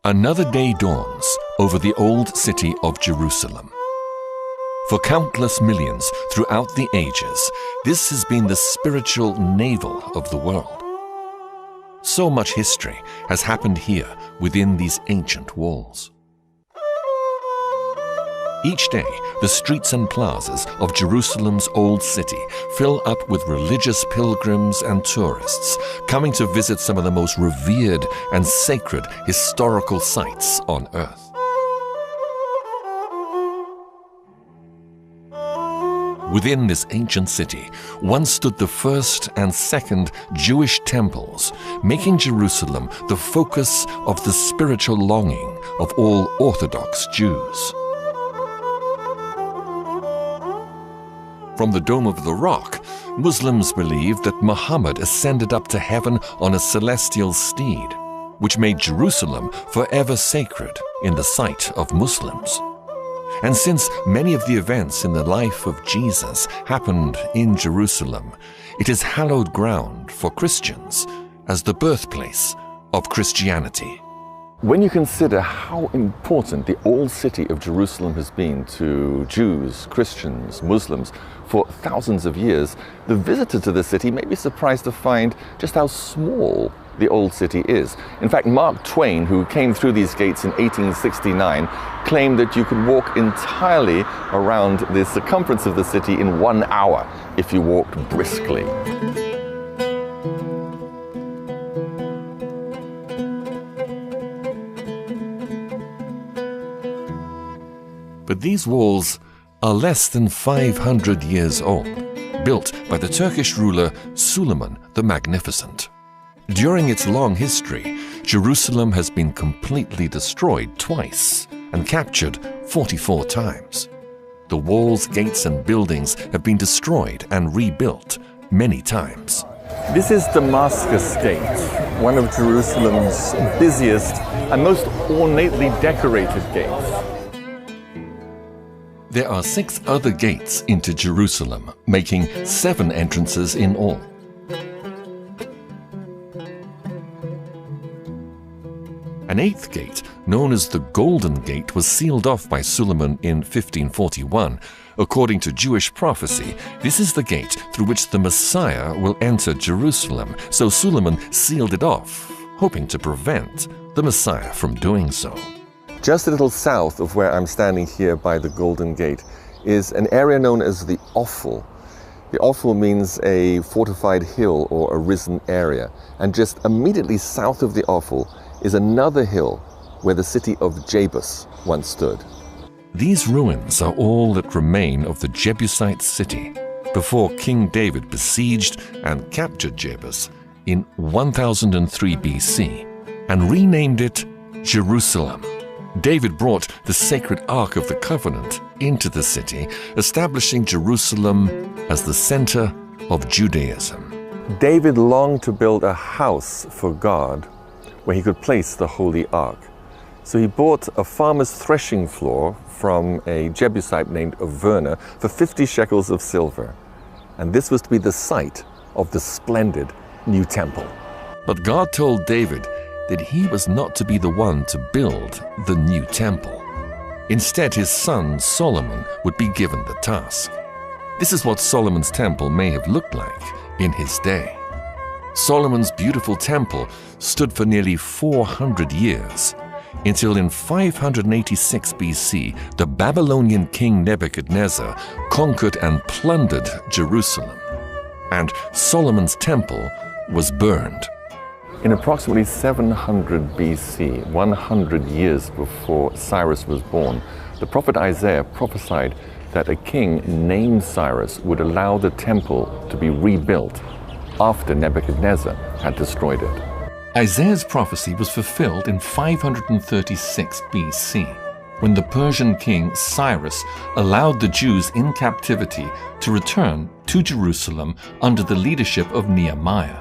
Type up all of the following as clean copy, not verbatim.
Another day dawns over the old city of Jerusalem. For countless millions throughout the ages, this has been the spiritual navel of the world. So much history has happened here within these ancient walls. Each day, the streets and plazas of Jerusalem's old city fill up with religious pilgrims and tourists coming to visit some of the most revered and sacred historical sites on earth. Within this ancient city once stood the first and second Jewish temples, making Jerusalem the focus of the spiritual longing of all Orthodox Jews. From the Dome of the Rock, Muslims believe that Muhammad ascended up to heaven on a celestial steed, which made Jerusalem forever sacred in the sight of Muslims. And since many of the events in the life of Jesus happened in Jerusalem, it is hallowed ground for Christians as the birthplace of Christianity. When you consider how important the old city of Jerusalem has been to Jews, Christians, Muslims for thousands of years, the visitor to the city may be surprised to find just how small the old city is. In fact, Mark Twain, who came through these gates in 1869, claimed that you could walk entirely around the circumference of the city in 1 hour if you walked briskly. But these walls are less than 500 years old, built by the Turkish ruler Suleiman the Magnificent. During its long history, Jerusalem has been completely destroyed twice and captured 44 times. The walls, gates, and buildings have been destroyed and rebuilt many times. This is Damascus Gate, one of Jerusalem's busiest and most ornately decorated gates. There are 6 other gates into Jerusalem, making 7 entrances in all. An 8th gate, known as the Golden Gate, was sealed off by Suleiman in 1541. According to Jewish prophecy, this is the gate through which the Messiah will enter Jerusalem, so Suleiman sealed it off, hoping to prevent the Messiah from doing so. Just a little south of where I'm standing here by the Golden Gate is an area known as the Offal. The Offal means a fortified hill or a risen area, and just immediately south of the Offal is another hill where the city of Jebus once stood. These ruins are all that remain of the Jebusite city before King David besieged and captured Jebus in 1003 BC and renamed it Jerusalem. David brought the sacred Ark of the Covenant into the city, establishing Jerusalem as the center of Judaism. David longed to build a house for God where he could place the Holy Ark. So he bought a farmer's threshing floor from a Jebusite named Averna for 50 shekels of silver. And this was to be the site of the splendid new temple. But God told David that he was not to be the one to build the new temple. Instead, his son Solomon would be given the task. This is what Solomon's temple may have looked like in his day. Solomon's beautiful temple stood for nearly 400 years, until in 586 BC, the Babylonian king Nebuchadnezzar conquered and plundered Jerusalem, and Solomon's temple was burned. In approximately 700 BC, 100 years before Cyrus was born, the prophet Isaiah prophesied that a king named Cyrus would allow the temple to be rebuilt after Nebuchadnezzar had destroyed it. Isaiah's prophecy was fulfilled in 536 BC, when the Persian king Cyrus allowed the Jews in captivity to return to Jerusalem under the leadership of Nehemiah.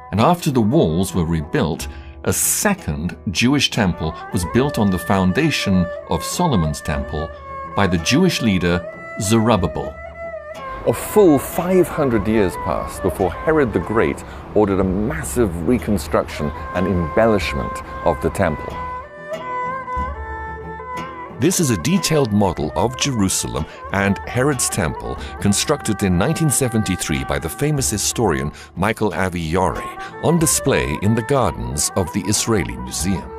And after the walls were rebuilt, a second Jewish temple was built on the foundation of Solomon's temple by the Jewish leader Zerubbabel. A full 500 years passed before Herod the Great ordered a massive reconstruction and embellishment of the temple. This is a detailed model of Jerusalem and Herod's Temple constructed in 1973 by the famous historian Michael Avi-Yori, on display in the gardens of the Israeli Museum.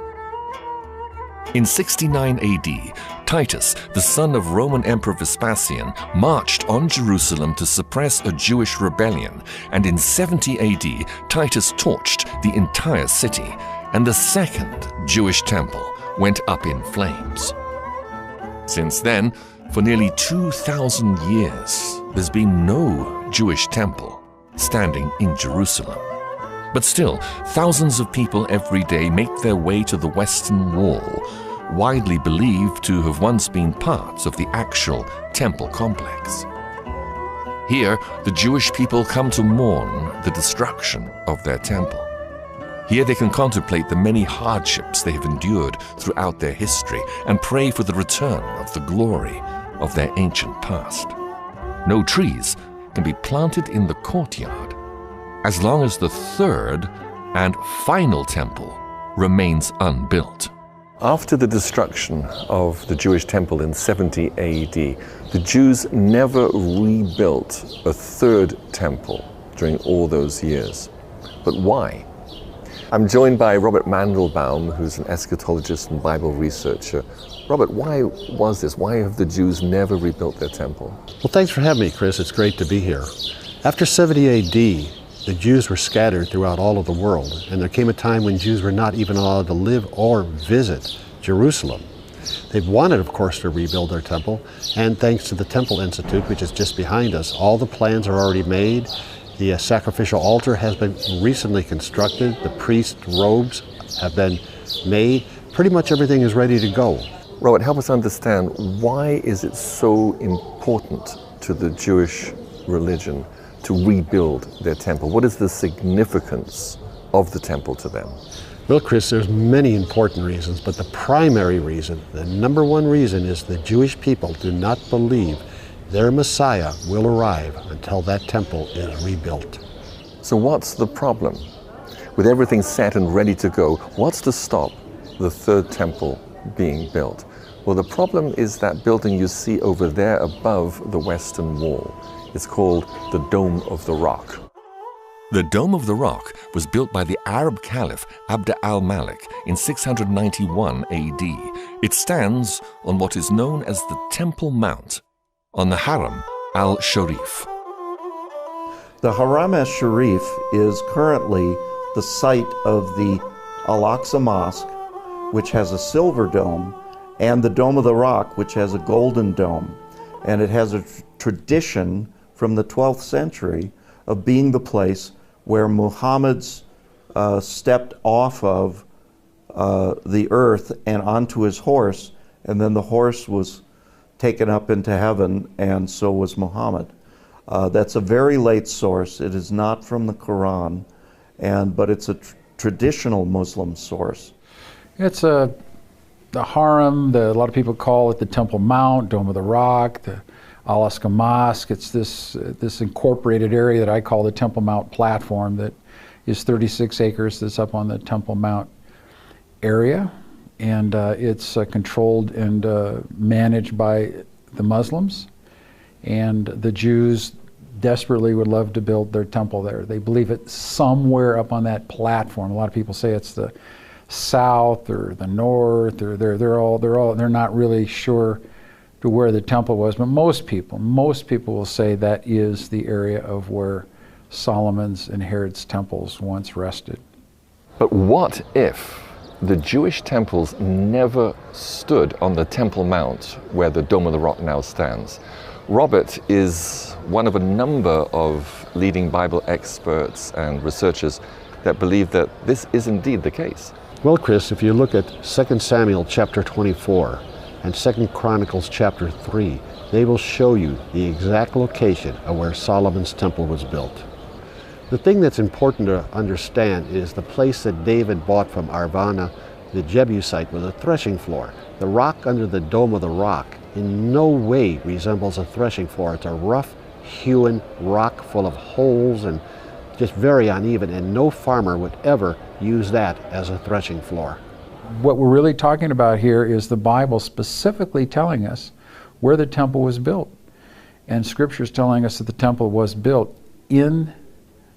In 69 AD, Titus, the son of Roman Emperor Vespasian, marched on Jerusalem to suppress a Jewish rebellion, and in 70 AD, Titus torched the entire city, and the second Jewish temple went up in flames. Since then, for nearly 2,000 years, there's been no Jewish temple standing in Jerusalem. But still, thousands of people every day make their way to the Western Wall, widely believed to have once been parts of the actual temple complex. Here, the Jewish people come to mourn the destruction of their temple. Here they can contemplate the many hardships they have endured throughout their history and pray for the return of the glory of their ancient past. No trees can be planted in the courtyard as long as the third and final temple remains unbuilt. After the destruction of the Jewish temple in 70 AD, the Jews never rebuilt a third temple during all those years. But why? I'm joined by Robert Mandelbaum, who's an eschatologist and Bible researcher. Robert, why was this? Why have the Jews never rebuilt their temple? Well, thanks for having me, Chris. It's great to be here. After 70 AD, the Jews were scattered throughout all of the world, and there came a time when Jews were not even allowed to live or visit Jerusalem. They wanted, of course, to rebuild their temple, and thanks to the Temple Institute, which is just behind us, all the plans are already made. The sacrificial altar has been recently constructed. The priest robes have been made. Pretty much everything is ready to go. Robert, help us understand, why is it so important to the Jewish religion to rebuild their temple? What is the significance of the temple to them? Well, Chris, there's many important reasons, but the primary reason, the number one reason, is the Jewish people do not believe their Messiah will arrive until that temple is rebuilt. So what's the problem? With everything set and ready to go, what's to stop the third temple being built? Well, the problem is that building you see over there above the Western Wall. It's called the Dome of the Rock. The Dome of the Rock was built by the Arab Caliph Abd al-Malik in 691 AD. It stands on what is known as the Temple Mount, on the Haram al-Sharif. The Haram al-Sharif is currently the site of the Al-Aqsa Mosque, which has a silver dome, and the Dome of the Rock, which has a golden dome. And it has a tradition from the 12th century of being the place where Muhammad's stepped off of the earth and onto his horse, and then the horse was taken up into heaven, and so was Muhammad. That's a very late source. It is not from the Quran, but it's a traditional Muslim source. It's the Haram. A lot of people call it the Temple Mount, Dome of the Rock, the Al-Aqsa Mosque. It's this incorporated area that I call the Temple Mount platform that is 36 acres that's up on the Temple Mount area. And it's controlled and managed by the Muslims. And the Jews desperately would love to build their temple there. They believe it's somewhere up on that platform. A lot of people say it's the south or the north, or they're not really sure to where the temple was, but most people will say that is the area of where Solomon's and Herod's temples once rested. But what if the Jewish temples never stood on the Temple Mount where the Dome of the Rock now stands? Robert is one of a number of leading Bible experts and researchers that believe that this is indeed the case. Well, Chris, if you look at 2 Samuel chapter 24 and 2 Chronicles chapter 3, they will show you the exact location of where Solomon's temple was built. The thing that's important to understand is the place that David bought from Araunah, the Jebusite, was a threshing floor. The rock under the Dome of the Rock in no way resembles a threshing floor. It's a rough-hewn rock full of holes and just very uneven, and no farmer would ever use that as a threshing floor. What we're really talking about here is the Bible specifically telling us where the temple was built. And Scripture is telling us that the temple was built in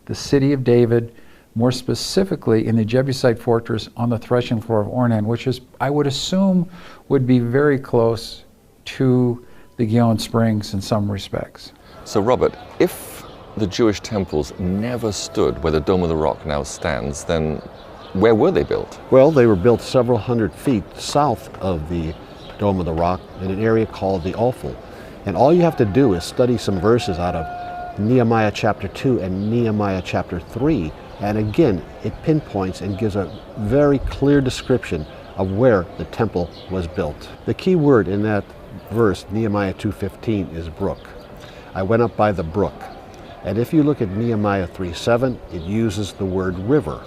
the city of David, more specifically in the Jebusite fortress on the threshing floor of Ornan, which is, I would assume, would be very close to the Gihon Springs in some respects. So Robert, if the Jewish temples never stood where the Dome of the Rock now stands, then where were they built? Well, they were built several hundred feet south of the Dome of the Rock in an area called the Ophel. And all you have to do is study some verses out of Nehemiah chapter 2 and Nehemiah chapter 3. And again, it pinpoints and gives a very clear description of where the temple was built. The key word in that verse, Nehemiah 2:15, is brook. I went up by the brook. And if you look at Nehemiah 3:7, it uses the word river.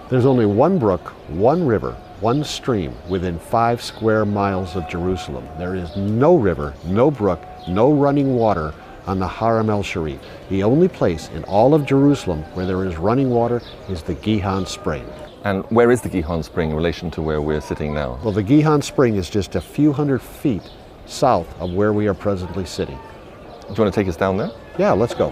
There's only one brook, one river, one stream within 5 square miles of Jerusalem. There is no river, no brook, no running water on the Haram el-Sharif. The only place in all of Jerusalem where there is running water is the Gihon Spring. And where is the Gihon Spring in relation to where we're sitting now? Well, the Gihon Spring is just a few hundred feet south of where we are presently sitting. Do you want to take us down there? Yeah, let's go.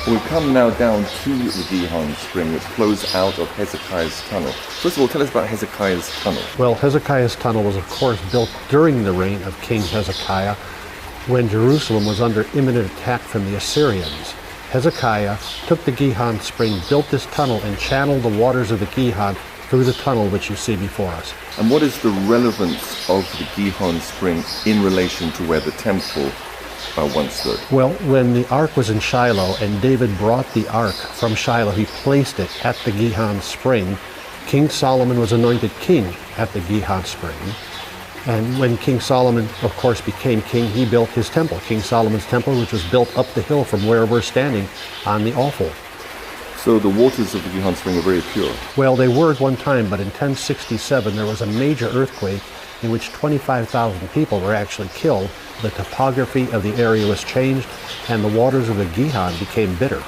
We come now down to the Gihon Spring, which flows out of Hezekiah's tunnel. First of all, tell us about Hezekiah's tunnel. Well, Hezekiah's tunnel was, of course, built during the reign of King Hezekiah, when Jerusalem was under imminent attack from the Assyrians. Hezekiah took the Gihon Spring, built this tunnel, and channeled the waters of the Gihon through the tunnel which you see before us. And what is the relevance of the Gihon Spring in relation to where the temple once stood? Well, when the ark was in Shiloh and David brought the ark from Shiloh, he placed it at the Gihon Spring. King Solomon was anointed king at the Gihon Spring. And when King Solomon, of course, became king, he built his temple, King Solomon's temple, which was built up the hill from where we're standing on the Ophel. So the waters of the Gihon Spring are very pure? Well, they were at one time, but in 1067 there was a major earthquake in which 25,000 people were actually killed. The topography of the area was changed, and the waters of the Gihon became bitter.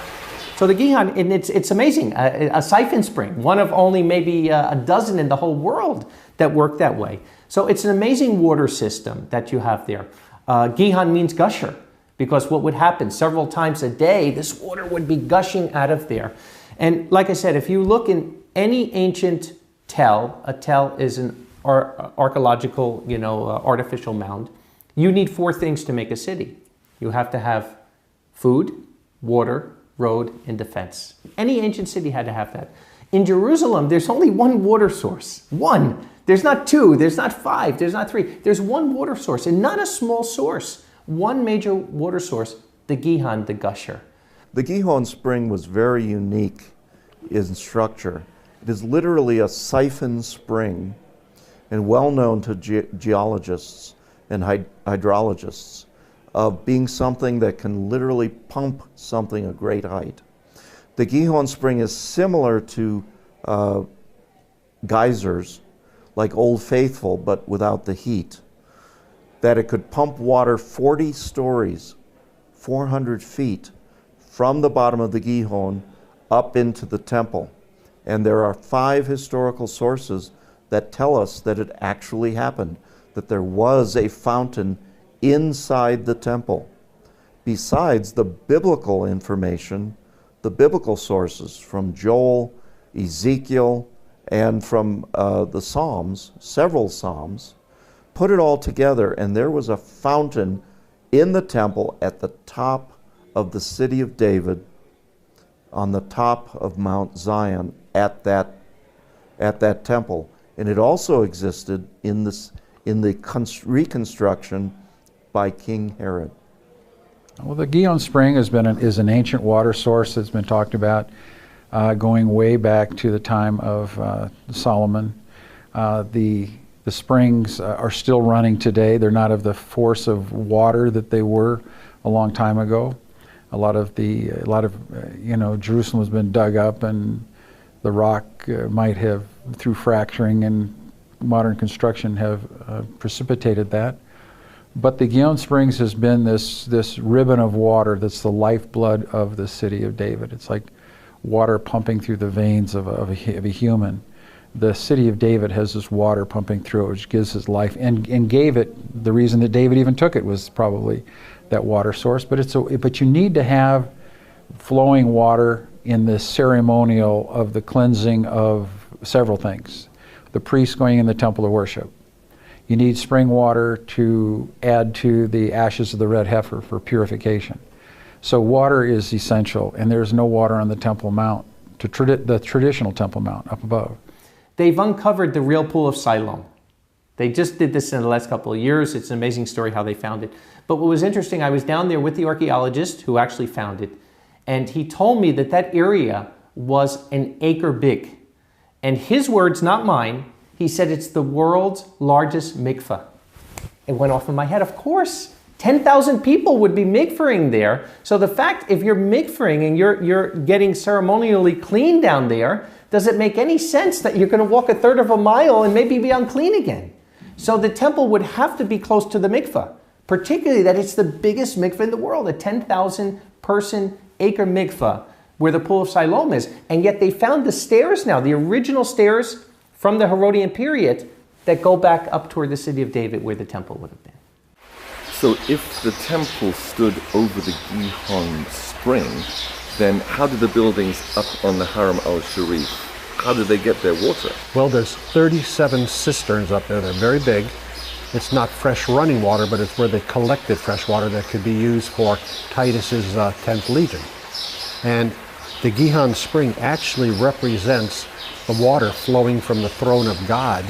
So the Gihon, and it's amazing, a siphon spring, one of only maybe a dozen in the whole world that work that way. So it's an amazing water system that you have there. Gihon means gusher, because what would happen several times a day, this water would be gushing out of there. And like I said, if you look in any ancient tell, a tell is an archaeological, artificial mound. You need 4 things to make a city. You have to have food, water, road, and defense. Any ancient city had to have that. In Jerusalem, there's only one water source. One. There's not 2, there's not 5, there's not 3. There's one water source, and not a small source. One major water source, the Gihon, the gusher. The Gihon Spring was very unique in structure. It is literally a siphon spring and well known to geologists and hydrologists of being something that can literally pump something a great height. The Gihon Spring is similar to geysers, like Old Faithful, but without the heat. That it could pump water 40 stories, 400 feet, from the bottom of the Gihon up into the temple. And there are 5 historical sources that tell us that it actually happened, that there was a fountain inside the temple. Besides the biblical information, the biblical sources from Joel, Ezekiel, and from the Psalms, several Psalms, put it all together, and there was a fountain in the temple at the top of the city of David, on the top of Mount Zion at that temple. And it also existed in the reconstruction by King Herod. Well, the Gihon Spring is an ancient water source that's been talked about going way back to the time of Solomon. The The springs are still running today. They're not of the force of water that they were a long time ago. A lot of Jerusalem has been dug up, and the rock might have, through fracturing and modern construction, have precipitated that. But the Gihon Springs has been this ribbon of water that's the lifeblood of the city of David. It's like water pumping through the veins of a human. The city of David has this water pumping through it, which gives it life, and gave it, the reason that David even took it was probably that water source. But you need to have flowing water in the ceremonial of the cleansing of several things. The priests going in the temple to worship. You need spring water to add to the ashes of the red heifer for purification. So water is essential, and there's no water on the Temple Mount, the traditional Temple Mount up above. They've uncovered the real pool of Siloam. They just did this in the last couple of years. It's an amazing story how they found it. But what was interesting, I was down there with the archaeologist who actually found it, and he told me that area was an acre big. And his words, not mine, he said it's the world's largest mikveh. It went off in my head, of course. 10,000 people would be mikvahing there. So the fact, if you're mikvahing and you're getting ceremonially clean down there, does it make any sense that you're going to walk a third of a mile and maybe be unclean again? So the temple would have to be close to the mikveh, particularly that it's the biggest mikveh in the world, a 10,000 person acre mikveh where the pool of Siloam is. And yet they found the stairs now, the original stairs from the Herodian period that go back up toward the city of David where the temple would have been. So if the temple stood over the Gihon spring, then how did the buildings up on the Haram al-Sharif, how did they get their water? Well, there's 37 cisterns up there. They're very big. It's not fresh running water, but it's where they collected fresh water that could be used for Titus's 10th Legion. And the Gihon spring actually represents the water flowing from the throne of God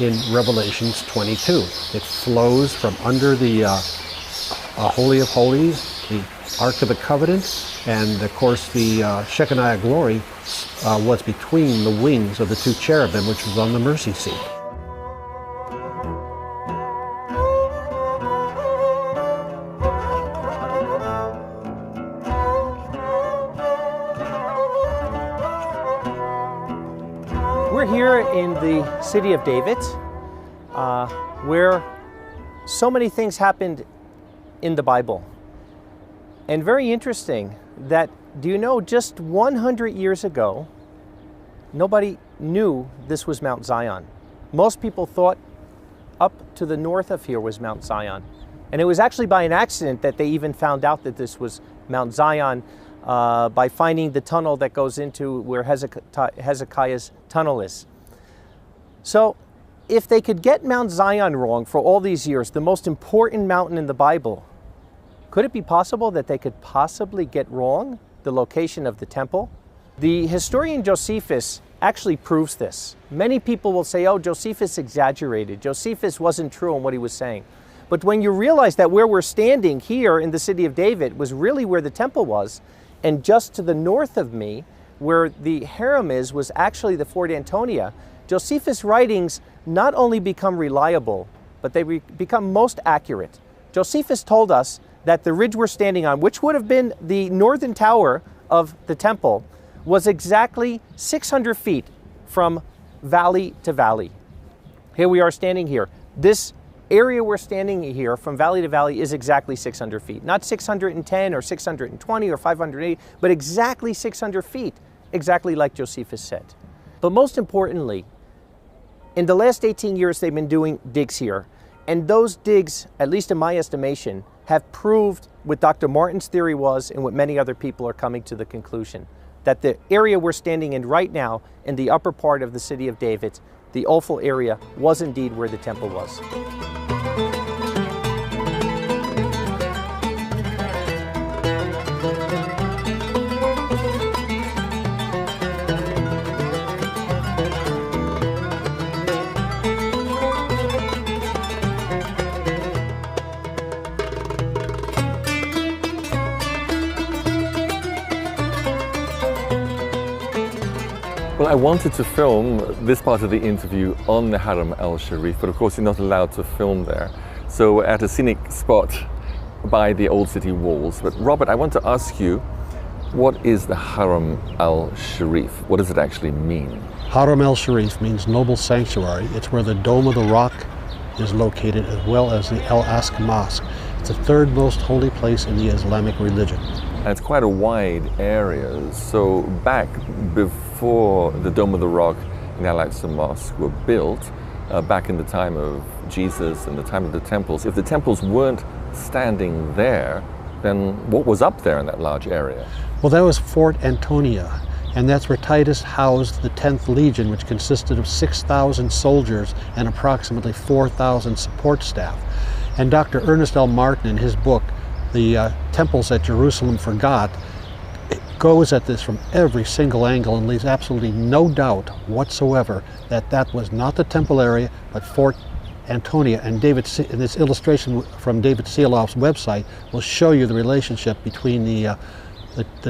in Revelations 22. It flows from under the Holy of Holies, the Ark of the Covenant, and of course the Shekinah glory was between the wings of the two cherubim, which was on the mercy seat. We're here in the city of David, where so many things happened in the Bible. And very interesting that, do you know, just 100 years ago, nobody knew this was Mount Zion. Most people thought up to the north of here was Mount Zion. And it was actually by an accident that they even found out that this was Mount Zion by finding the tunnel that goes into where Hezekiah's tunnel is. So if they could get Mount Zion wrong for all these years, the most important mountain in the Bible, could it be possible that they could possibly get wrong the location of the temple? The historian Josephus actually proves this. Many people will say, oh, Josephus exaggerated. Josephus wasn't true in what he was saying. But when you realize that where we're standing here in the city of David was really where the temple was, and just to the north of me, where the harem is, was actually the Fort Antonia, Josephus' writings not only become reliable, but they become most accurate. Josephus told us that the ridge we're standing on, which would have been the northern tower of the temple, was exactly 600 feet from valley to valley. Here we are standing here. This area we're standing here from valley to valley is exactly 600 feet. Not 610 or 620 or 580, but exactly 600 feet, exactly like Josephus said. But most importantly, in the last 18 years they've been doing digs here. And those digs, at least in my estimation, have proved what Dr. Martin's theory was and what many other people are coming to the conclusion, that the area we're standing in right now in the upper part of the city of David, the Ophel area, was indeed where the temple was. Well, I wanted to film this part of the interview on the Haram al-Sharif, but of course you're not allowed to film there. So at a scenic spot by the old city walls. But Robert, I want to ask you, what is the Haram al-Sharif? What does it actually mean? Haram al-Sharif means noble sanctuary. It's where the Dome of the Rock is located, as well as the Al-Aqsa Mosque. It's the third most holy place in the Islamic religion. And it's quite a wide area. So back before the Dome of the Rock and the Al-Aqsa Mosque were built, back in the time of Jesus and the time of the temples, if the temples weren't standing there, then what was up there in that large area? Well, that was Fort Antonia, and that's where Titus housed the 10th Legion, which consisted of 6,000 soldiers and approximately 4,000 support staff. And Dr. Ernest L. Martin, in his book, The Temples That Jerusalem Forgot, goes at this from every single angle and leaves absolutely no doubt whatsoever that that was not the temple area, but Fort Antonia. And this illustration from David Seeloff's website will show you the relationship between the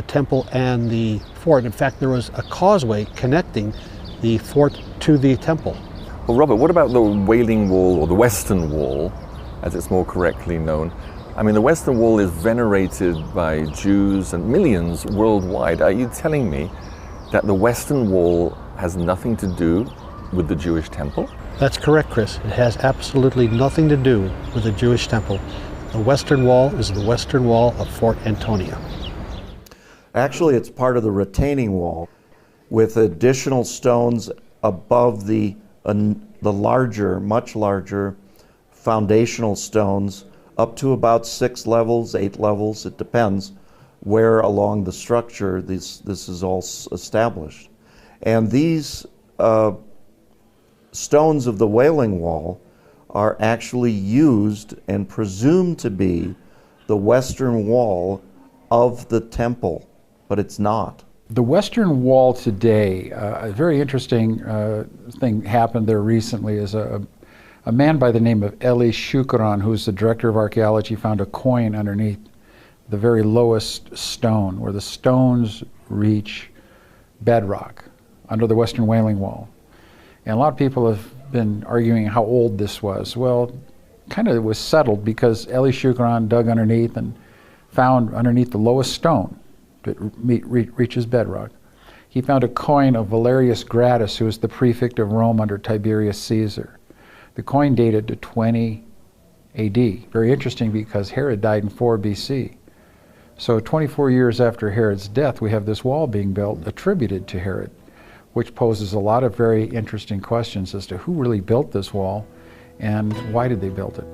temple and the fort. In fact, there was a causeway connecting the fort to the temple. Well, Robert, what about the Wailing Wall, or the Western Wall, as it's more correctly known? I mean, the Western Wall is venerated by Jews and millions worldwide. Are you telling me that the Western Wall has nothing to do with the Jewish temple? That's correct, Chris. It has absolutely nothing to do with the Jewish temple. The Western Wall is the Western Wall of Fort Antonia. Actually, it's part of the retaining wall with additional stones above the larger, much larger foundational stones up to about 6 levels, 8 levels. It depends where along the structure this is all established. And these stones of the Wailing Wall are actually used and presumed to be the Western Wall of the temple, but it's not. The Western Wall today, a very interesting thing happened there recently is a man by the name of Eli Shukran, who's the director of archaeology, found a coin underneath the very lowest stone, where the stones reach bedrock under the Western Wailing Wall. And a lot of people have been arguing how old this was. Well, kind of it was settled because Eli Shukran dug underneath and found underneath the lowest stone that reaches bedrock, he found a coin of Valerius Gratus, who was the prefect of Rome under Tiberius Caesar. The coin dated to 20 AD. Very interesting because Herod died in 4 BC. So 24 years after Herod's death, we have this wall being built attributed to Herod, which poses a lot of very interesting questions as to who really built this wall and why did they build it.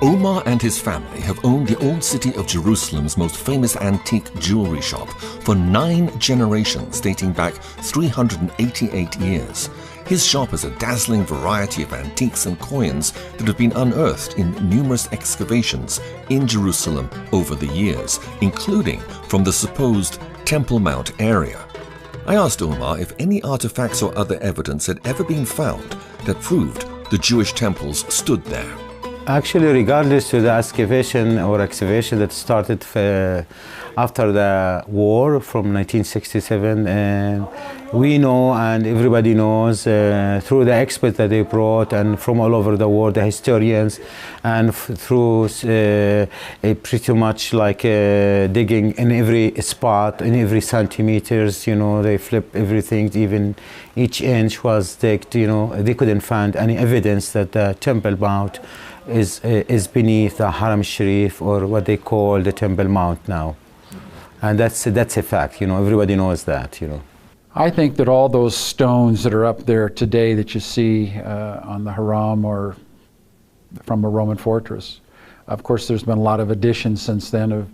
Omar and his family have owned the old city of Jerusalem's most famous antique jewelry shop for 9 generations, dating back 388 years. His shop has a dazzling variety of antiques and coins that have been unearthed in numerous excavations in Jerusalem over the years, including from the supposed Temple Mount area. I asked Omar if any artifacts or other evidence had ever been found that proved the Jewish temples stood there. Actually, regardless to the excavation that started after the war from 1967, and we know and everybody knows through the experts that they brought and from all over the world, the historians, and through pretty much like digging in every spot, in every centimeters, you know, they flip everything, even each inch was digged, you know, they couldn't find any evidence that the Temple Mount is beneath the Haram Sharif, or what they call the Temple Mount now. And that's a fact, you know, everybody knows that, you know. I think that all those stones that are up there today that you see on the Haram or from a Roman fortress, of course there's been a lot of additions since then of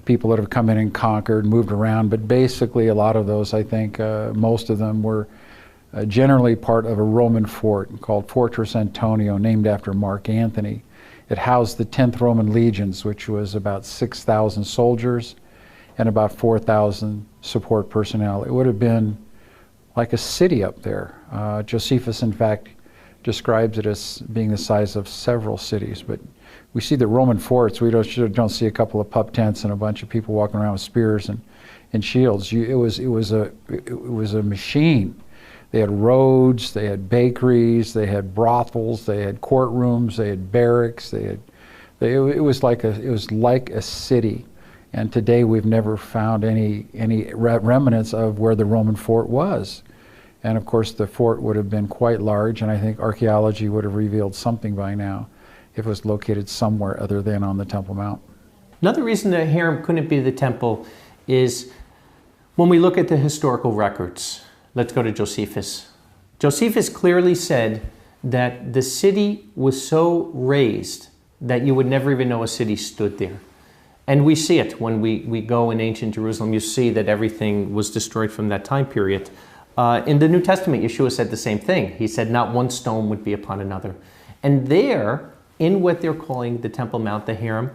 people that have come in and conquered, moved around, but basically a lot of those, I think most of them were generally part of a Roman fort called Fortress Antonio, named after Mark Antony. It housed the 10th Roman legions, which was about 6,000 soldiers and about 4,000 support personnel. It would have been like a city up there. Josephus, in fact, describes it as being the size of several cities, but we see the Roman forts. We don't see a couple of pup tents and a bunch of people walking around with spears and shields. It was a machine. They had roads, they had bakeries, they had brothels, they had courtrooms, they had barracks. It was like a city. And today we've never found any remnants of where the Roman fort was. And of course the fort would have been quite large, and I think archaeology would have revealed something by now if it was located somewhere other than on the Temple Mount. Another reason the harem couldn't be the temple is when we look at the historical records. Let's go to Josephus. Josephus clearly said that the city was so raised that you would never even know a city stood there. And we see it when we go in ancient Jerusalem. You see that everything was destroyed from that time period. In the New Testament, Yeshua said the same thing. He said not one stone would be upon another. And there, in what they're calling the Temple Mount, the harem,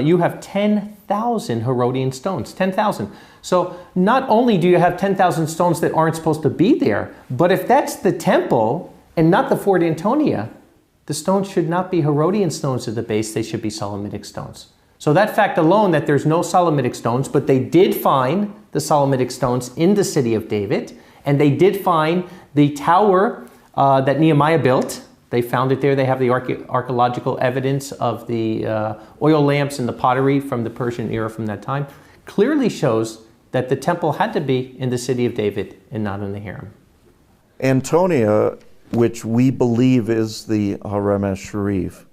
you have 10,000 Herodian stones, 10,000. So not only do you have 10,000 stones that aren't supposed to be there, but if that's the temple and not the Fort Antonia, the stones should not be Herodian stones at the base, they should be Solomitic stones. So that fact alone, that there's no Solomitic stones, but they did find the Solomitic stones in the city of David, and they did find the tower that Nehemiah built. They found it there. They have the archaeological evidence of the oil lamps and the pottery from the Persian era from that time. Clearly shows that the temple had to be in the city of David and not in the harem. Antonia, which we believe is the Harem Sharif,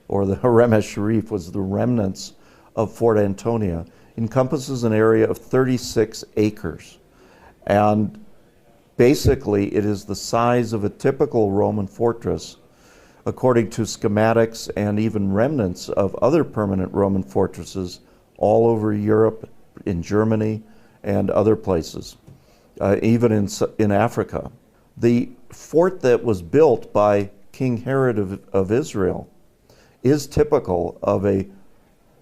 or the Harem Sharif was the remnants of Fort Antonia, encompasses an area of 36 acres. And basically, it is the size of a typical Roman fortress, according to schematics and even remnants of other permanent Roman fortresses all over Europe, in Germany, and other places, even in Africa. The fort that was built by King Herod of Israel is typical of a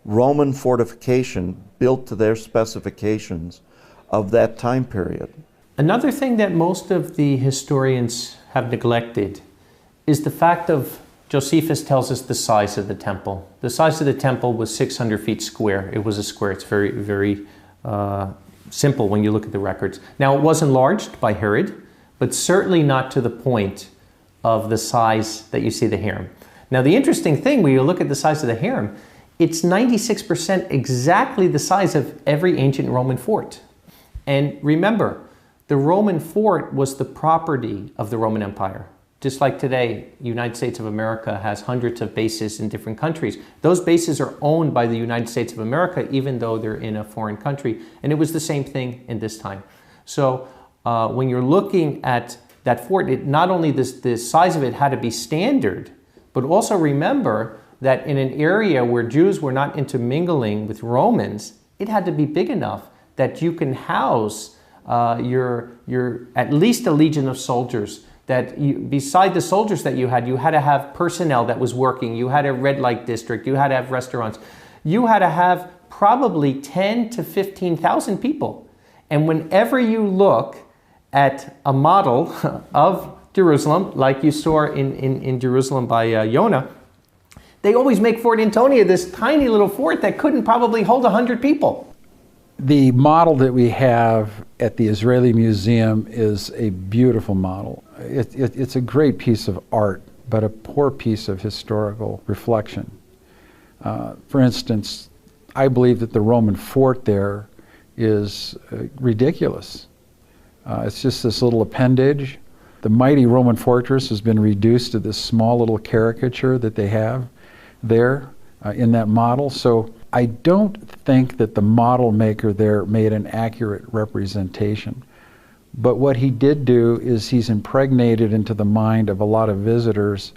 Roman fortification built to their specifications of that time period. Another thing that most of the historians have neglected is the fact of, Josephus tells us the size of the temple. The size of the temple was 600 feet square. It was a square. It's very, very simple when you look at the records. Now, it was enlarged by Herod, but certainly not to the point of the size that you see the harem. Now, the interesting thing, when you look at the size of the harem, it's 96% exactly the size of every ancient Roman fort. And remember, the Roman fort was the property of the Roman Empire. Just like today, United States of America has hundreds of bases in different countries. Those bases are owned by the United States of America, even though they're in a foreign country. And it was the same thing in this time. So when you're looking at that fort, not only the size of it had to be standard, but also remember that in an area where Jews were not intermingling with Romans, it had to be big enough that you can house your at least a legion of soldiers. That beside the soldiers that you had to have personnel that was working. You had a red light district. You had to have restaurants. You had to have probably 10 to 15,000 people. And whenever you look at a model of Jerusalem, like you saw in Jerusalem by Yonah, they always make Fort Antonia this tiny little fort that couldn't probably hold 100 people. The model that we have at the Israeli Museum is a beautiful model. It's a great piece of art, but a poor piece of historical reflection. For instance, I believe that the Roman fort there is ridiculous. It's just this little appendage. The mighty Roman fortress has been reduced to this small little caricature that they have there in that model. So I don't think that the model maker there made an accurate representation. But what he did do is he's impregnated into the mind of a lot of visitors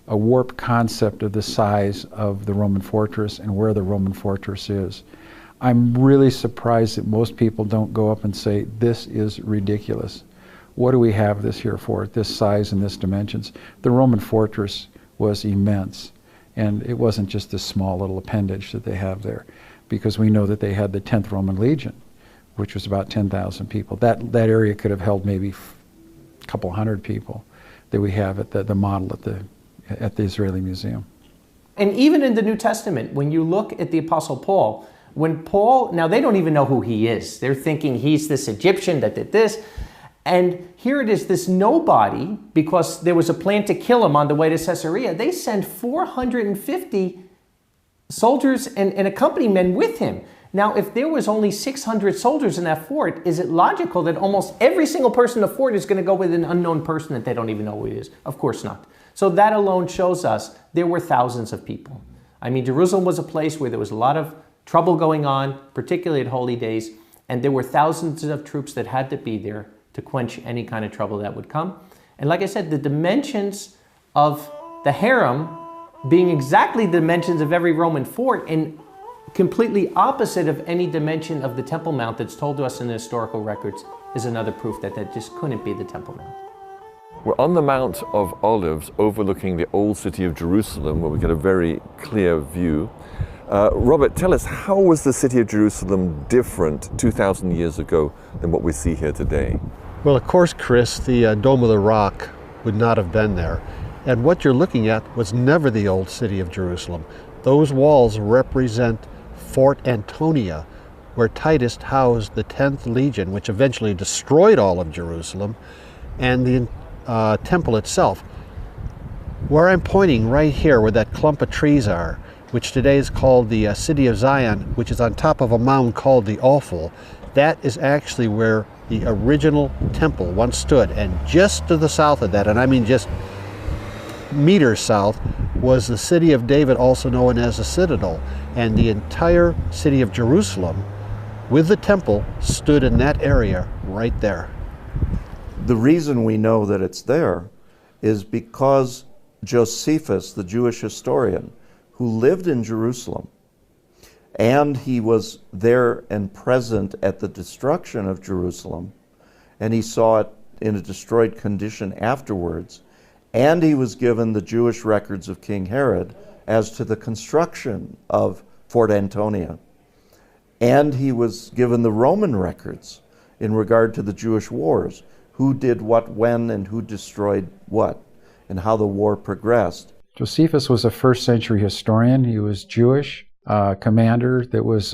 a warped concept of the size of the Roman fortress and where the Roman fortress is. I'm really surprised that most people don't go up and say, this is ridiculous. What do we have this here for, this size and this dimensions? The Roman fortress was immense. And it wasn't just this small little appendage that they have there, because we know that they had the 10th Roman Legion, which was about 10,000 people. That area could have held maybe a couple hundred people that we have at the model at the Israeli Museum. And even in the New Testament, when you look at the Apostle Paul, when Paul, now they don't even know who he is. They're thinking he's this Egyptian that did this. And here it is, this nobody, because there was a plan to kill him on the way to Caesarea. They send 450 soldiers and accompanying men with him. Now, if there was only 600 soldiers in that fort, is it logical that almost every single person in the fort is going to go with an unknown person that they don't even know who it is? Of course not. So that alone shows us there were thousands of people. I mean, Jerusalem was a place where there was a lot of trouble going on, particularly at holy days, and there were thousands of troops that had to be there to quench any kind of trouble that would come. And like I said, the dimensions of the harem being exactly the dimensions of every Roman fort and completely opposite of any dimension of the Temple Mount that's told to us in the historical records is another proof that that just couldn't be the Temple Mount. We're on the Mount of Olives overlooking the old city of Jerusalem, where we get a very clear view. Robert, tell us, how was the city of Jerusalem different 2,000 years ago than what we see here today? Well, of course, Chris, the Dome of the Rock would not have been there. And what you're looking at was never the old city of Jerusalem. Those walls represent Fort Antonia, where Titus housed the 10th Legion, which eventually destroyed all of Jerusalem, and the temple itself. Where I'm pointing right here, where that clump of trees are, which today is called the City of Zion, which is on top of a mound called the Ophel, that is actually where the original temple once stood. And just to the south of that, and I mean just meters south, was the city of David, also known as the Citadel. And the entire city of Jerusalem, with the temple, stood in that area right there. The reason we know that it's there is because Josephus, the Jewish historian, who lived in Jerusalem, and he was there and present at the destruction of Jerusalem, and he saw it in a destroyed condition afterwards, and he was given the Jewish records of King Herod as to the construction of Fort Antonia, and he was given the Roman records in regard to the Jewish wars, who did what when and who destroyed what, and how the war progressed. Josephus was a first century historian. He was Jewish, commander that was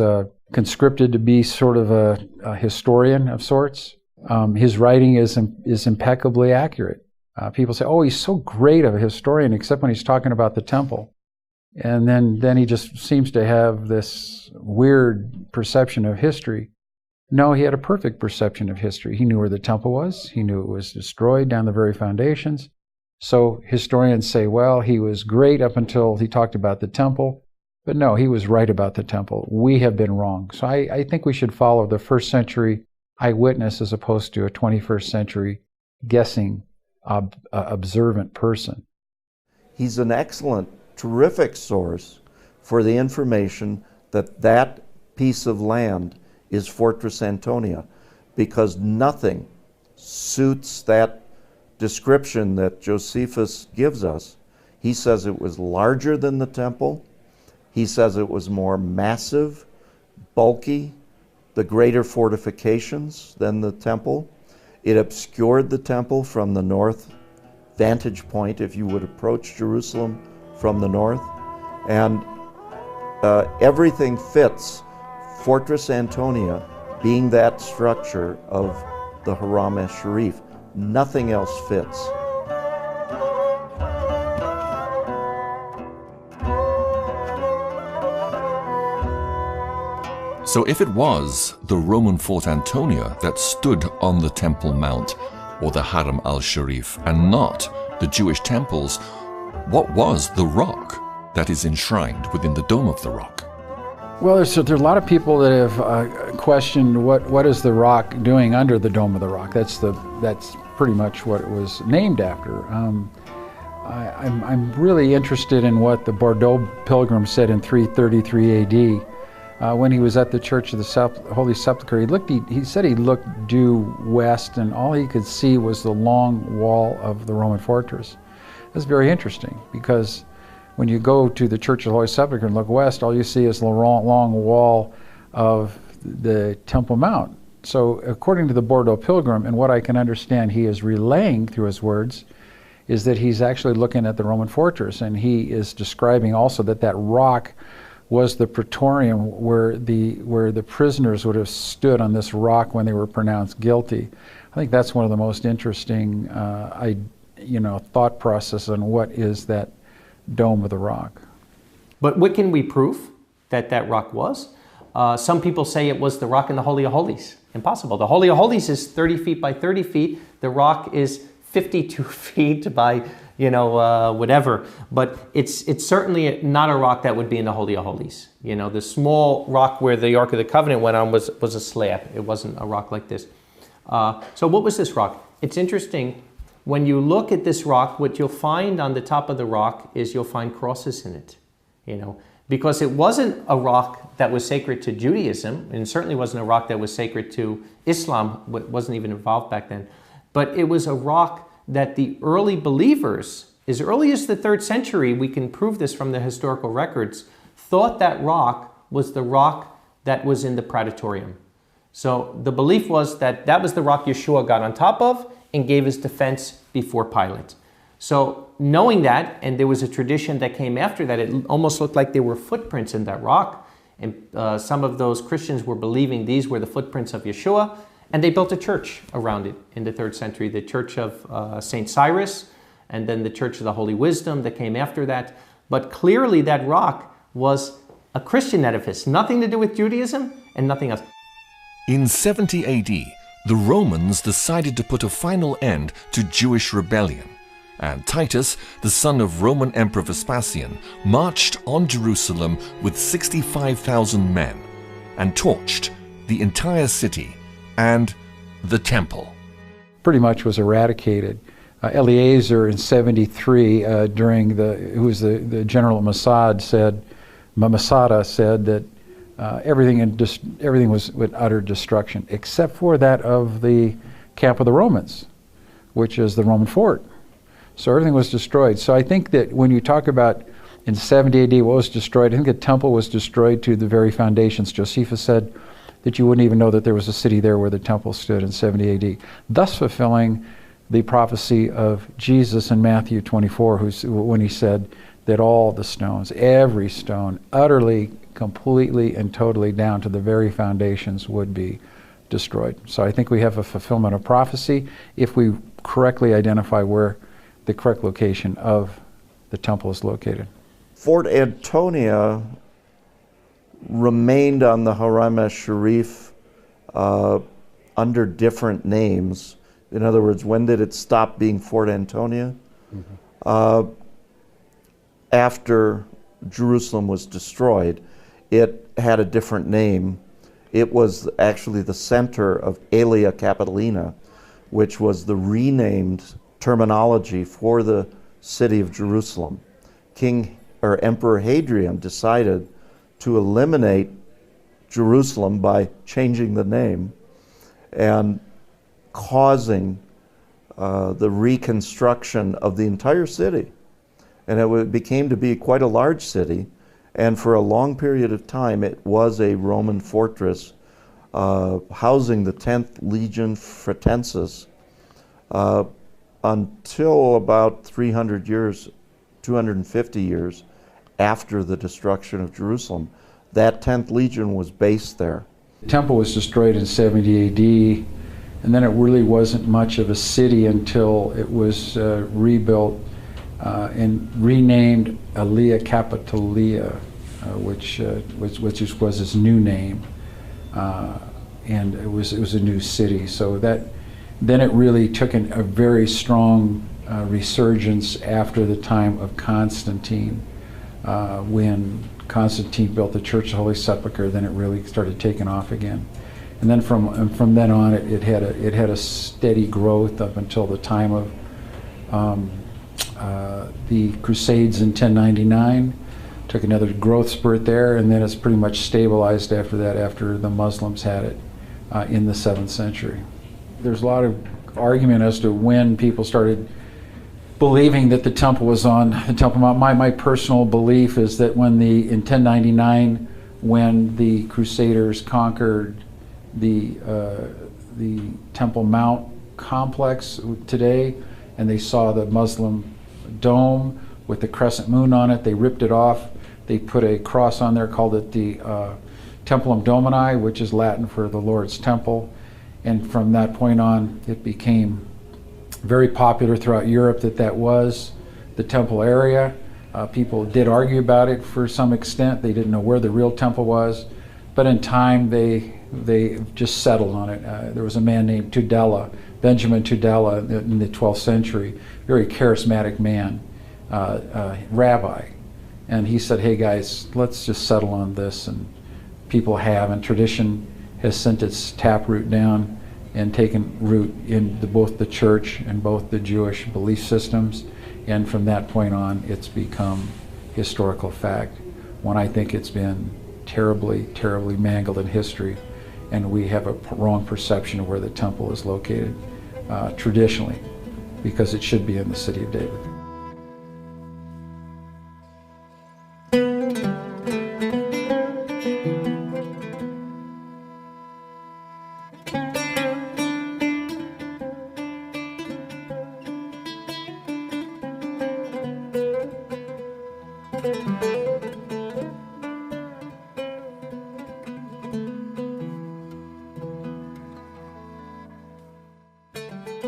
conscripted to be sort of a historian of sorts. His writing is impeccably accurate. People say, oh, he's so great of a historian, except when he's talking about the temple. And then he just seems to have this weird perception of history. No, he had a perfect perception of history. He knew where the temple was. He knew it was destroyed down the very foundations. So historians say, well, he was great up until he talked about the temple. But no, he was right about the temple. We have been wrong. So I think we should follow the first century eyewitness as opposed to a 21st century guessing, observant person. He's an excellent, terrific source for the information that that piece of land is Fortress Antonia, because nothing suits that description that Josephus gives us. He says it was larger than the temple. He says it was more massive, bulky, the greater fortifications than the temple. It obscured the temple from the north vantage point if you would approach Jerusalem from the north. And everything fits Fortress Antonia being that structure of the Haram esh-Sharif. Nothing else fits. So if it was the Roman Fort Antonia that stood on the Temple Mount, or the Haram al-Sharif, and not the Jewish temples, what was the rock that is enshrined within the Dome of the Rock? Well, there's a lot of people that have questioned what is the rock doing under the Dome of the Rock. That's pretty much what it was named after. I'm really interested in what the Bordeaux pilgrim said in 333 AD when he was at the Church of the Holy Sepulchre. He said he looked due west, and all he could see was the long wall of the Roman fortress. That's very interesting, because when you go to the Church of the Holy Sepulchre and look west, all you see is the long wall of the Temple Mount. So according to the Bordeaux pilgrim, and what I can understand he is relaying through his words, is that he's actually looking at the Roman fortress, and he is describing also that that rock was the praetorium where the prisoners would have stood on this rock when they were pronounced guilty. I think that's one of the most interesting thought process on what is that Dome of the Rock. But what can we prove that that rock was? Some people say it was the rock in the Holy of Holies. Impossible. The Holy of Holies is 30 feet by 30 feet. The rock is 52 feet by, whatever. But it's certainly not a rock that would be in the Holy of Holies. The small rock where the Ark of the Covenant went on was a slab. It wasn't a rock like this. So what was this rock? It's interesting. When you look at this rock, what you'll find on the top of the rock is you'll find crosses in it, because it wasn't a rock that was sacred to Judaism, and certainly wasn't a rock that was sacred to Islam, wasn't even involved back then. But it was a rock that the early believers, as early as the 3rd century, we can prove this from the historical records, thought that rock was the rock that was in the Praetorium. So the belief was that that was the rock Yeshua got on top of and gave his defense before Pilate. So knowing that, and there was a tradition that came after that, it almost looked like there were footprints in that rock. And some of those Christians were believing these were the footprints of Yeshua, and they built a church around it in the 3rd century, the Church of St. Cyrus, and then the Church of the Holy Wisdom that came after that. But clearly that rock was a Christian edifice, nothing to do with Judaism and nothing else. In 70 AD, the Romans decided to put a final end to Jewish rebellion, and Titus, the son of Roman Emperor Vespasian, marched on Jerusalem with 65,000 men and torched the entire city and the temple. Pretty much was eradicated. Eleazar in 73, who was the general at Masada, said that everything was with utter destruction, except for that of the camp of the Romans, which is the Roman fort. So everything was destroyed. So I think that when you talk about in 70 AD what was destroyed, I think the temple was destroyed to the very foundations. Josephus said that you wouldn't even know that there was a city there where the temple stood in 70 AD, thus fulfilling the prophecy of Jesus in Matthew 24, when he said that all the stones, every stone, utterly, completely, and totally down to the very foundations would be destroyed. So I think we have a fulfillment of prophecy if we correctly identify where the correct location of the temple is located. Fort Antonia remained on the Haram al-Sharif under different names. In other words, when did it stop being Fort Antonia? Mm-hmm. After Jerusalem was destroyed, it had a different name. It was actually the center of Aelia Capitolina, which was the renamed terminology for the city of Jerusalem. Emperor Hadrian decided to eliminate Jerusalem by changing the name and causing the reconstruction of the entire city. And it became to be quite a large city, and for a long period of time it was a Roman fortress housing the 10th Legion Fretensis until about 300 years, 250 years after the destruction of Jerusalem. That 10th Legion was based there. The temple was destroyed in 70 AD, and then it really wasn't much of a city until it was rebuilt and renamed Aelia Capitolia, which was its new name, and it was a new city. So then it really took a very strong resurgence after the time of Constantine, when Constantine built the Church of the Holy Sepulchre. Then it really started taking off again, and then from then on it had a steady growth up until the time of the Crusades in 1099. Took another growth spurt there, and then it's pretty much stabilized after that, after the Muslims had it in the 7th century. There's a lot of argument as to when people started believing that the temple was on the Temple Mount. My personal belief is that in 1099, when the Crusaders conquered the Temple Mount complex today, and they saw the Muslim dome with the crescent moon on it. They ripped it off. They put a cross on there, called it the Templum Domini, which is Latin for the Lord's Temple. And from that point on, it became very popular throughout Europe that was the temple area. People did argue about it for some extent. They didn't know where the real temple was. But in time, they just settled on it. There was a man named Tudela, Benjamin Tudela, in the 12th century, very charismatic man, rabbi. And he said, hey guys, let's just settle on this. And people have, and tradition has sent its taproot down and taken root in both the church and both the Jewish belief systems. And from that point on, it's become historical fact. When I think it's been terribly, terribly mangled in history, and we have a wrong perception of where the temple is located traditionally, because it should be in the city of David.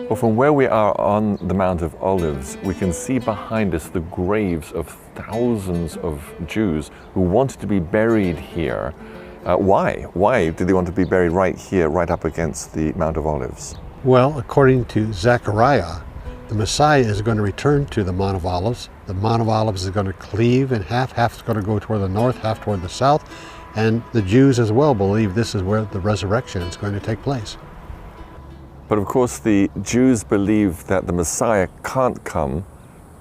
Well, from where we are on the Mount of Olives, we can see behind us the graves of thousands of Jews who wanted to be buried here. Why? Why did they want to be buried right here, right up against the Mount of Olives? Well, according to Zechariah, the Messiah is going to return to the Mount of Olives. The Mount of Olives is going to cleave in half. Half is going to go toward the north, half toward the south. And the Jews as well believe this is where the resurrection is going to take place. But of course, the Jews believe that the Messiah can't come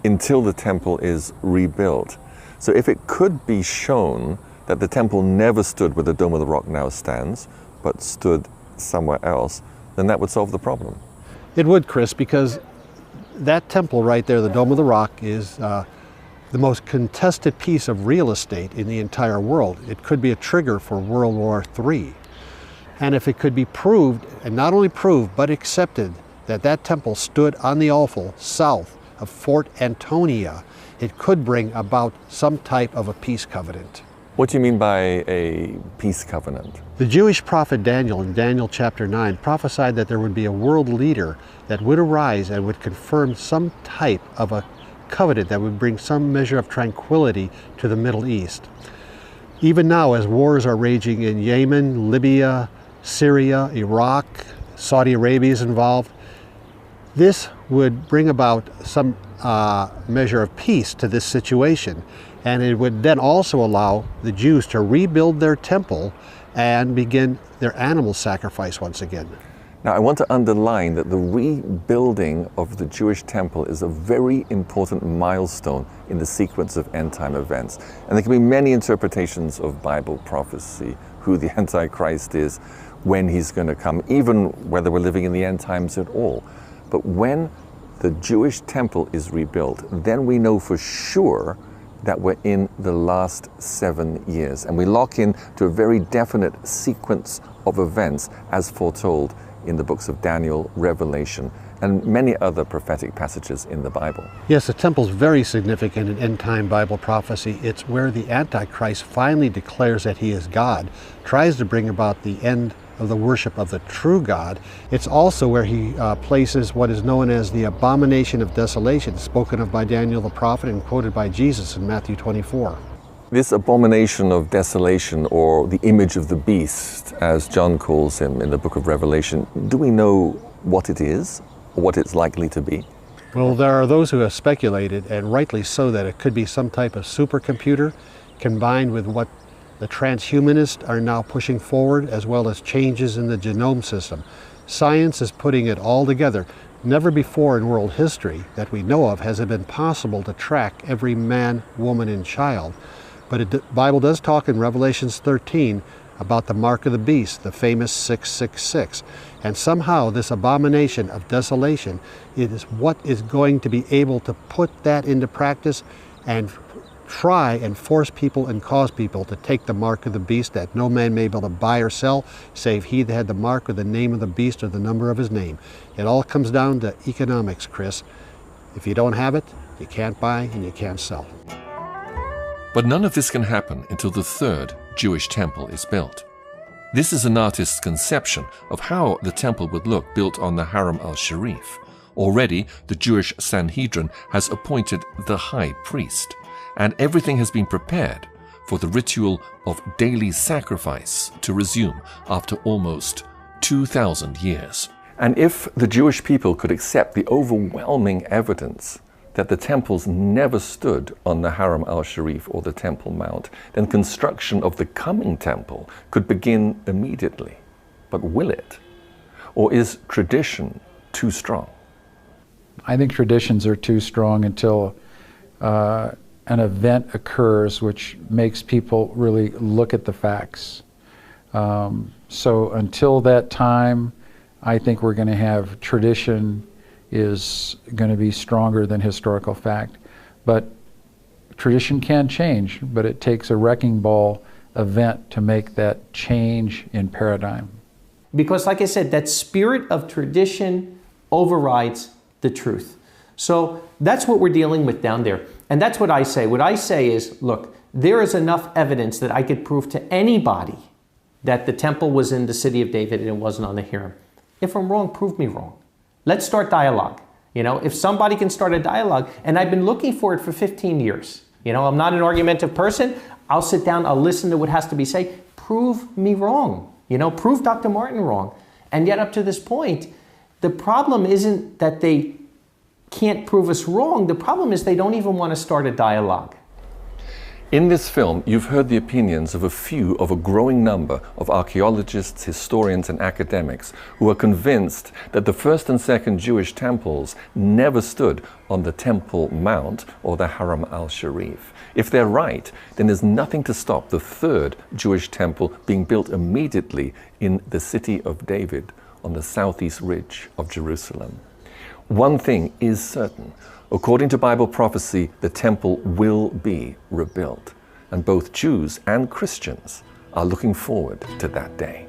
until the temple is rebuilt. So if it could be shown that the temple never stood where the Dome of the Rock now stands, but stood somewhere else, then that would solve the problem. It would, Chris, because that temple right there, the Dome of the Rock, is the most contested piece of real estate in the entire world. It could be a trigger for World War III. And if it could be proved, and not only proved, but accepted, that that temple stood on the offal south of Fort Antonia, it could bring about some type of a peace covenant. What do you mean by a peace covenant? The Jewish prophet Daniel, in Daniel chapter 9, prophesied that there would be a world leader that would arise and would confirm some type of a covenant that would bring some measure of tranquility to the Middle East. Even now, as wars are raging in Yemen, Libya, Syria, Iraq, Saudi Arabia is involved, this would bring about some measure of peace to this situation. And it would then also allow the Jews to rebuild their temple and begin their animal sacrifice once again. Now, I want to underline that the rebuilding of the Jewish temple is a very important milestone in the sequence of end-time events. And there can be many interpretations of Bible prophecy, who the Antichrist is, when he's going to come, even whether we're living in the end times at all. But when the Jewish temple is rebuilt, then we know for sure that we're in the last 7 years. And we lock in to a very definite sequence of events as foretold in the books of Daniel, Revelation, and many other prophetic passages in the Bible. Yes, the temple's very significant in end-time Bible prophecy. It's where the Antichrist finally declares that he is God, tries to bring about the end of the worship of the true God. It's also where he places what is known as the abomination of desolation, spoken of by Daniel the prophet and quoted by Jesus in Matthew 24. This abomination of desolation, or the image of the beast, as John calls him in the book of Revelation, do we know what it is, or what it's likely to be? Well, there are those who have speculated, and rightly so, that it could be some type of supercomputer combined with what the transhumanists are now pushing forward, as well as changes in the genome system. Science is putting it all together. Never before in world history that we know of has it been possible to track every man, woman, and child. But the Bible does talk in Revelations 13 about the mark of the beast, the famous 666. And somehow this abomination of desolation, it is what is going to be able to put that into practice and try and force people and cause people to take the mark of the beast, that no man may be able to buy or sell save he that had the mark or the name of the beast or the number of his name. It all comes down to economics, Chris. If you don't have it, you can't buy and you can't sell. But none of this can happen until the third Jewish temple is built. This is an artist's conception of how the temple would look built on the Haram al-Sharif. Already, the Jewish Sanhedrin has appointed the high priest, and everything has been prepared for the ritual of daily sacrifice to resume after almost 2,000 years. And if the Jewish people could accept the overwhelming evidence that the temples never stood on the Haram al-Sharif or the Temple Mount, then construction of the coming temple could begin immediately. But will it? Or is tradition too strong? I think traditions are too strong until an event occurs which makes people really look at the facts. So until that time, I think we're going to have tradition is going to be stronger than historical fact. But tradition can change, but it takes a wrecking ball event to make that change in paradigm. Because like I said, that spirit of tradition overrides the truth. So that's what we're dealing with down there. And that's what I say. What I say is, look, there is enough evidence that I could prove to anybody that the temple was in the city of David and it wasn't on the Hiram. If I'm wrong, prove me wrong. Let's start dialogue. You know, if somebody can start a dialogue, and I've been looking for it for 15 years. You know, I'm not an argumentative person. I'll sit down, I'll listen to what has to be said. Prove me wrong. You know, prove Dr. Martin wrong. And yet up to this point, the problem isn't that they can't prove us wrong. The problem is they don't even want to start a dialogue. In this film, you've heard the opinions of a growing number of archaeologists, historians, and academics who are convinced that the first and second Jewish temples never stood on the Temple Mount or the Haram al-Sharif. If they're right, then there's nothing to stop the third Jewish temple being built immediately in the city of David on the southeast ridge of Jerusalem. One thing is certain. According to Bible prophecy, the temple will be rebuilt, and both Jews and Christians are looking forward to that day.